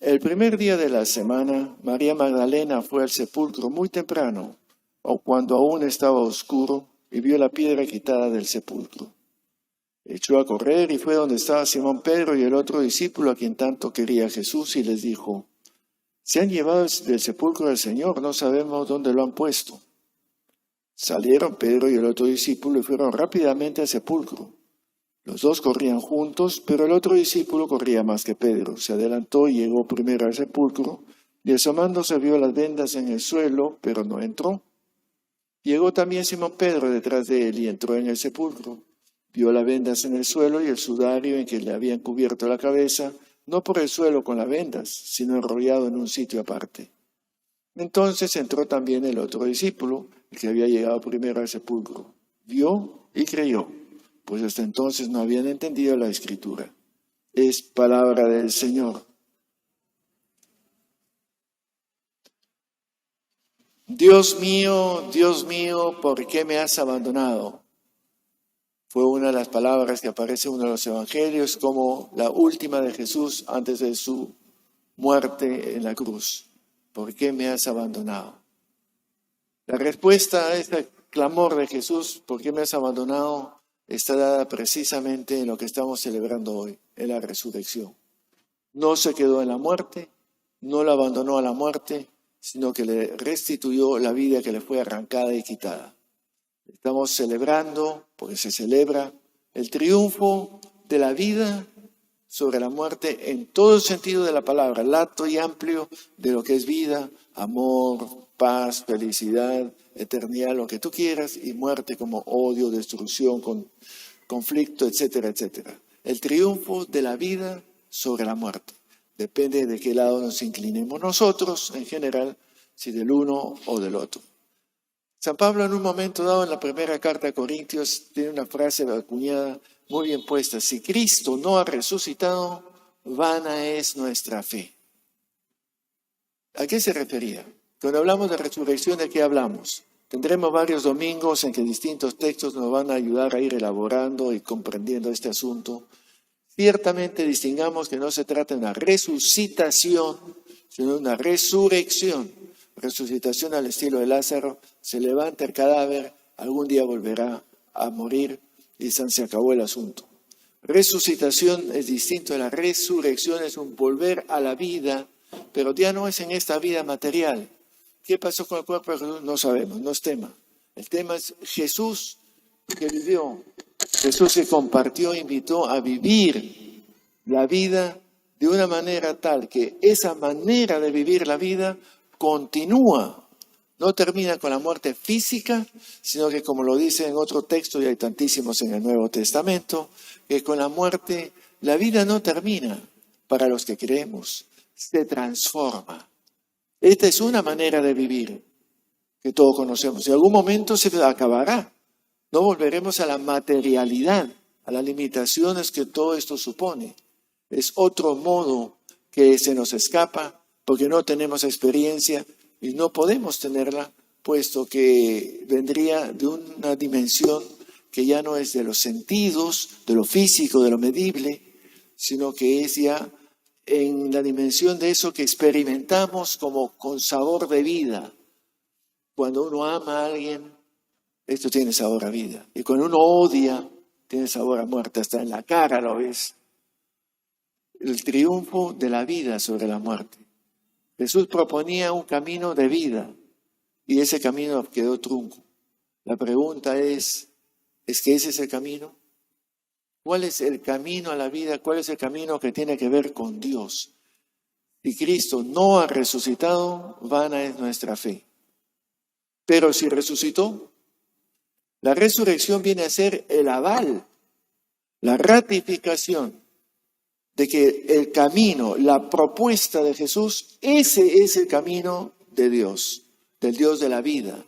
El primer día de la semana, María Magdalena fue al sepulcro muy temprano, o cuando aún estaba oscuro, y vio la piedra quitada del sepulcro. Echó a correr y fue donde estaba Simón Pedro y el otro discípulo a quien tanto quería Jesús, y les dijo: «Se han llevado del sepulcro del Señor, no sabemos dónde lo han puesto». Salieron Pedro y el otro discípulo y fueron rápidamente al sepulcro. Los dos corrían juntos, pero el otro discípulo corría más que Pedro. Se adelantó y llegó primero al sepulcro, y asomándose vio las vendas en el suelo, pero no entró. Llegó también Simón Pedro detrás de él y entró en el sepulcro. Vio las vendas en el suelo y el sudario en que le habían cubierto la cabeza, no por el suelo con las vendas, sino enrollado en un sitio aparte. Entonces entró también el otro discípulo, el que había llegado primero al sepulcro. Vio y creyó, pues hasta entonces no habían entendido la Escritura. Es palabra del Señor. Dios mío, ¿por qué me has abandonado? Fue una de las palabras que aparece en uno de los evangelios como la última de Jesús antes de su muerte en la cruz. ¿Por qué me has abandonado? La respuesta a este clamor de Jesús, ¿por qué me has abandonado?, está dada precisamente en lo que estamos celebrando hoy, en la resurrección. No se quedó en la muerte, no la abandonó a la muerte, sino que le restituyó la vida que le fue arrancada y quitada. Estamos celebrando, porque se celebra, el triunfo de la vida sobre la muerte en todo el sentido de la palabra, lato y amplio de lo que es vida, amor, paz, felicidad, eternidad, lo que tú quieras, y muerte como odio, destrucción, conflicto, etcétera, etcétera. El triunfo de la vida sobre la muerte. Depende de qué lado nos inclinemos nosotros, en general, si del uno o del otro. San Pablo, en un momento dado, en la primera carta a Corintios, tiene una frase acuñada muy bien puesta: si Cristo no ha resucitado, vana es nuestra fe. ¿A qué se refería? Cuando hablamos de resurrección, ¿de qué hablamos? Tendremos varios domingos en que distintos textos nos van a ayudar a ir elaborando y comprendiendo este asunto. Ciertamente distingamos que no se trata de una resucitación, sino de una resurrección. Resucitación al estilo de Lázaro: se levanta el cadáver, algún día volverá a morir y se acabó el asunto. Resucitación es distinto de la resurrección, es un volver a la vida, pero ya no es en esta vida material. ¿Qué pasó con el cuerpo de Jesús? No sabemos, no es tema. El tema es Jesús que vivió, Jesús que compartió, invitó a vivir la vida de una manera tal que esa manera de vivir la vida continúa, no termina con la muerte física, sino que, como lo dice en otro texto, y hay tantísimos en el Nuevo Testamento, que con la muerte la vida no termina para los que creemos, se transforma. Esta es una manera de vivir que todos conocemos. En algún momento se acabará. No volveremos a la materialidad, a las limitaciones que todo esto supone. Es otro modo que se nos escapa porque no tenemos experiencia y no podemos tenerla, puesto que vendría de una dimensión que ya no es de los sentidos, de lo físico, de lo medible, sino que es ya en la dimensión de eso que experimentamos como con sabor de vida. Cuando uno ama a alguien, esto tiene sabor a vida. Y cuando uno odia, tiene sabor a muerte. Hasta en la cara lo ves. El triunfo de la vida sobre la muerte. Jesús proponía un camino de vida y ese camino quedó trunco. La pregunta ¿es que ese es el camino? ¿Cuál es el camino a la vida? ¿Cuál es el camino que tiene que ver con Dios? Si Cristo no ha resucitado, vana es nuestra fe. Pero si resucitó, la resurrección viene a ser el aval, la ratificación de que el camino, la propuesta de Jesús, ese es el camino de Dios, del Dios de la vida.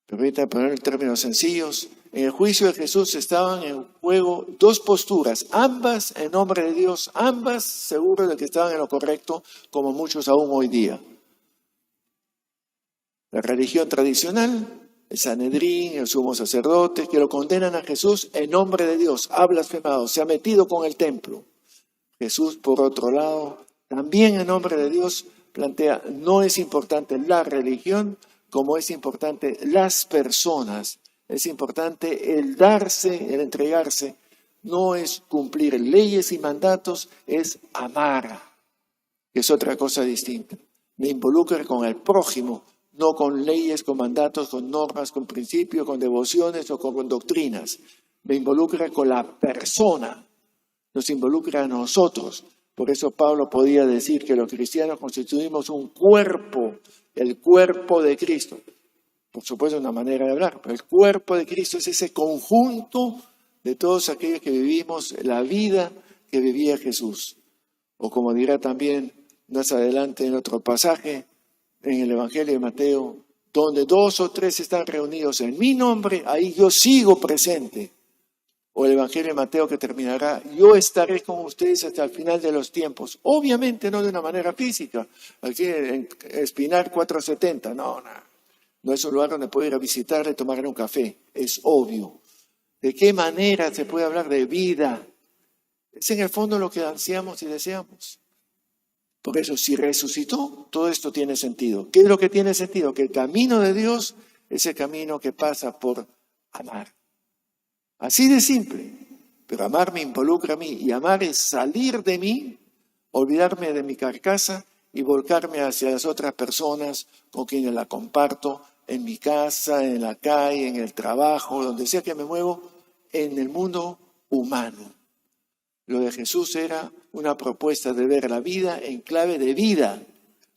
Permítanme poner en términos sencillos. En el juicio de Jesús estaban en juego dos posturas, ambas en nombre de Dios, ambas seguros de que estaban en lo correcto, como muchos aún hoy día. La religión tradicional, el Sanedrín, el sumo sacerdote, que lo condenan a Jesús en nombre de Dios, ha blasfemado, se ha metido con el templo. Jesús, por otro lado, también en nombre de Dios, plantea, no es importante la religión como es importante las personas. Es importante el darse, el entregarse. No es cumplir leyes y mandatos, es amar, que es otra cosa distinta. Me involucro con el prójimo, no con leyes, con mandatos, con normas, con principios, con devociones o con doctrinas. Me involucra con la persona, nos involucra a nosotros. Por eso Pablo podía decir que los cristianos constituimos un cuerpo, el cuerpo de Cristo. Por supuesto, una manera de hablar, pero el cuerpo de Cristo es ese conjunto de todos aquellos que vivimos la vida que vivía Jesús. O como dirá también más adelante en otro pasaje, en el Evangelio de Mateo, donde 2 o 3 están reunidos en mi nombre, ahí yo sigo presente. O el Evangelio de Mateo que terminará, yo estaré con ustedes hasta el final de los tiempos. Obviamente no de una manera física, aquí en Espinar 470, no es un lugar donde puedo ir a visitar y tomar un café, es obvio. ¿De qué manera se puede hablar de vida? Es en el fondo lo que ansiamos y deseamos. Por eso, si resucitó, todo esto tiene sentido. ¿Qué es lo que tiene sentido? Que el camino de Dios es el camino que pasa por amar. Así de simple. Pero amar me involucra a mí. Y amar es salir de mí, olvidarme de mi carcasa y volcarme hacia las otras personas con quienes la comparto, en mi casa, en la calle, en el trabajo, donde sea que me muevo, en el mundo humano. Lo de Jesús era una propuesta de ver la vida en clave de vida,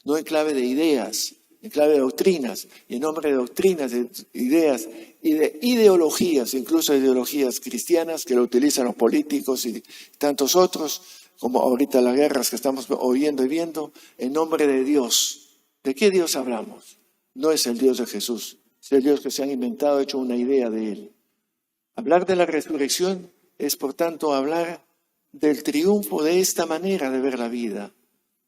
no en clave de ideas, en clave de doctrinas. Y en nombre de doctrinas, de ideas y de ideologías, incluso ideologías cristianas que lo utilizan los políticos y tantos otros, como ahorita las guerras que estamos oyendo y viendo, en nombre de Dios. ¿De qué Dios hablamos? No es el Dios de Jesús, es el Dios que se han inventado, hecho una idea de Él. Hablar de la resurrección es, por tanto, hablar del triunfo de esta manera de ver la vida,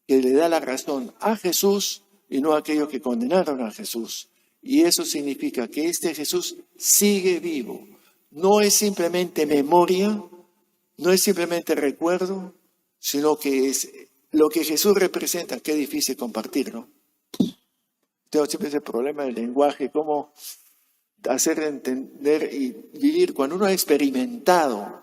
que le da la razón a Jesús y no a aquellos que condenaron a Jesús. Y eso significa que este Jesús sigue vivo. No es simplemente memoria, no es simplemente recuerdo, sino que es lo que Jesús representa. Qué difícil compartirlo. Tengo siempre ese problema del lenguaje, cómo hacer entender y vivir cuando uno ha experimentado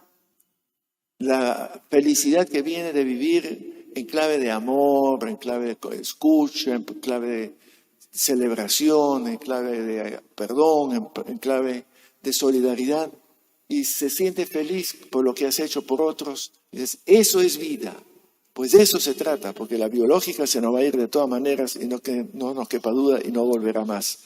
la felicidad que viene de vivir en clave de amor, en clave de escucha, en clave de celebración, en clave de perdón, en clave de solidaridad, y se siente feliz por lo que has hecho por otros. Y dices, eso es vida. Pues de eso se trata, porque la biológica se nos va a ir de todas maneras y no nos quepa duda y no volverá más.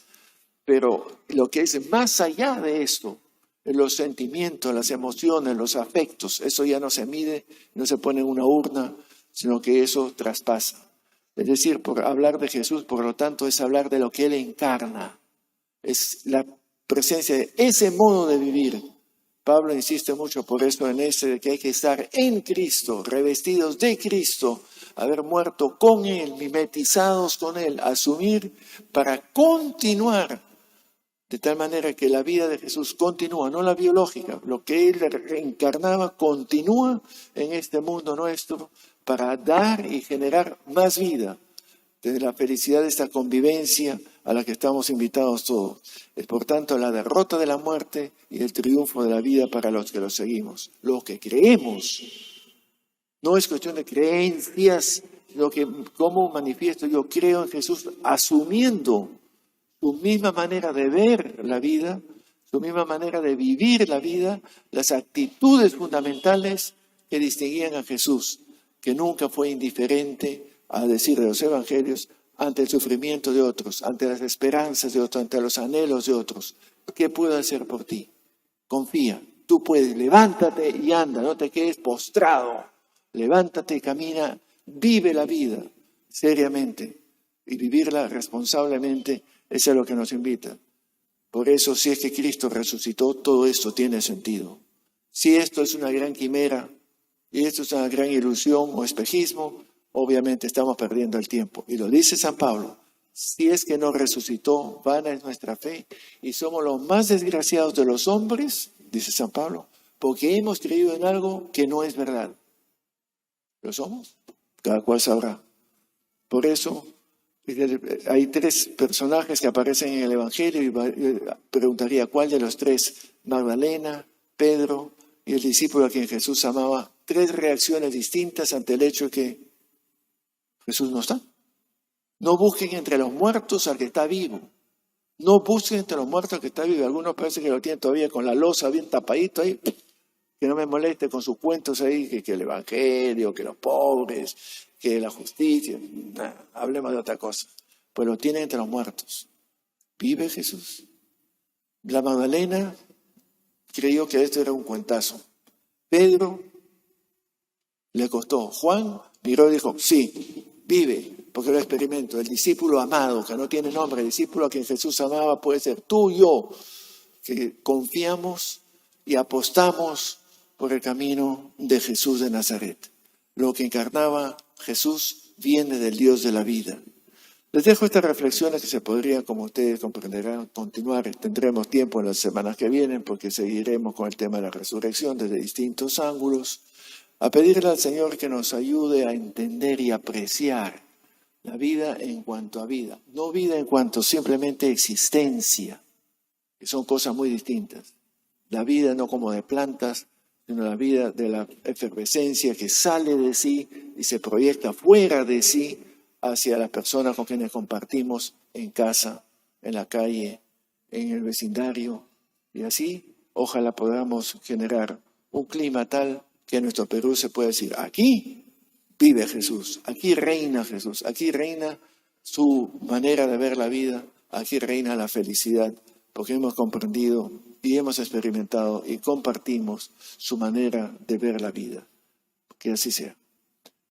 Pero lo que es más allá de esto, los sentimientos, las emociones, los afectos, eso ya no se mide, no se pone en una urna, sino que eso traspasa. Es decir, por hablar de Jesús, por lo tanto, es hablar de lo que Él encarna. Es la presencia de ese modo de vivir. Pablo insiste mucho por eso en de que hay que estar en Cristo, revestidos de Cristo, haber muerto con Él, mimetizados con Él, asumir para continuar. De tal manera que la vida de Jesús continúa, no la biológica. Lo que Él reencarnaba continúa en este mundo nuestro para dar y generar más vida. Desde la felicidad de esta convivencia a la que estamos invitados todos. Es por tanto la derrota de la muerte y el triunfo de la vida para los que lo seguimos. Lo que creemos. No es cuestión de creencias, sino que cómo manifiesto yo creo en Jesús asumiendo su misma manera de ver la vida, su misma manera de vivir la vida, las actitudes fundamentales que distinguían a Jesús, que nunca fue indiferente a decir de los evangelios ante el sufrimiento de otros, ante las esperanzas de otros, ante los anhelos de otros. ¿Qué puedo hacer por ti? Confía, tú puedes, levántate y anda, no te quedes postrado, levántate y camina, vive la vida seriamente y vivirla responsablemente. Eso es lo que nos invita. Por eso, si es que Cristo resucitó, todo esto tiene sentido. Si esto es una gran quimera y esto es una gran ilusión o espejismo, obviamente estamos perdiendo el tiempo. Y lo dice San Pablo, si es que no resucitó, vana es nuestra fe y somos los más desgraciados de los hombres, dice San Pablo, porque hemos creído en algo que no es verdad. ¿Lo somos? Cada cual sabrá. Por eso hay 3 personajes que aparecen en el Evangelio y preguntaría cuál de los 3, Magdalena, Pedro y el discípulo a quien Jesús amaba, 3 reacciones distintas ante el hecho de que Jesús no está. No busquen entre los muertos al que está vivo. No busquen entre los muertos al que está vivo. Algunos parece que lo tienen todavía con la losa bien tapadito ahí. Que no me moleste con sus cuentos ahí, que el Evangelio, que los pobres, que la justicia. Nah, hablemos de otra cosa. Pues lo tienen entre los muertos. ¿Vive Jesús? La Magdalena creyó que esto era un cuentazo. Pedro le costó. Juan miró y dijo, sí, vive, porque lo experimento. El discípulo amado, que no tiene nombre, el discípulo a quien Jesús amaba puede ser tú y yo, que confiamos y apostamos por el camino de Jesús de Nazaret. Lo que encarnaba Jesús viene del Dios de la vida. Les dejo estas reflexiones que se podrían, como ustedes comprenderán, continuar. Tendremos tiempo en las semanas que vienen porque seguiremos con el tema de la resurrección desde distintos ángulos, a pedirle al Señor que nos ayude a entender y apreciar la vida en cuanto a vida. No vida en cuanto simplemente existencia, que son cosas muy distintas. La vida no como de plantas, sino la vida de la efervescencia que sale de sí y se proyecta fuera de sí hacia las personas con quienes compartimos en casa, en la calle, en el vecindario. Y así, ojalá podamos generar un clima tal que en nuestro Perú se pueda decir, aquí vive Jesús, aquí reina Jesús, aquí reina su manera de ver la vida, aquí reina la felicidad, porque hemos comprendido y hemos experimentado y compartimos su manera de ver la vida. Que así sea.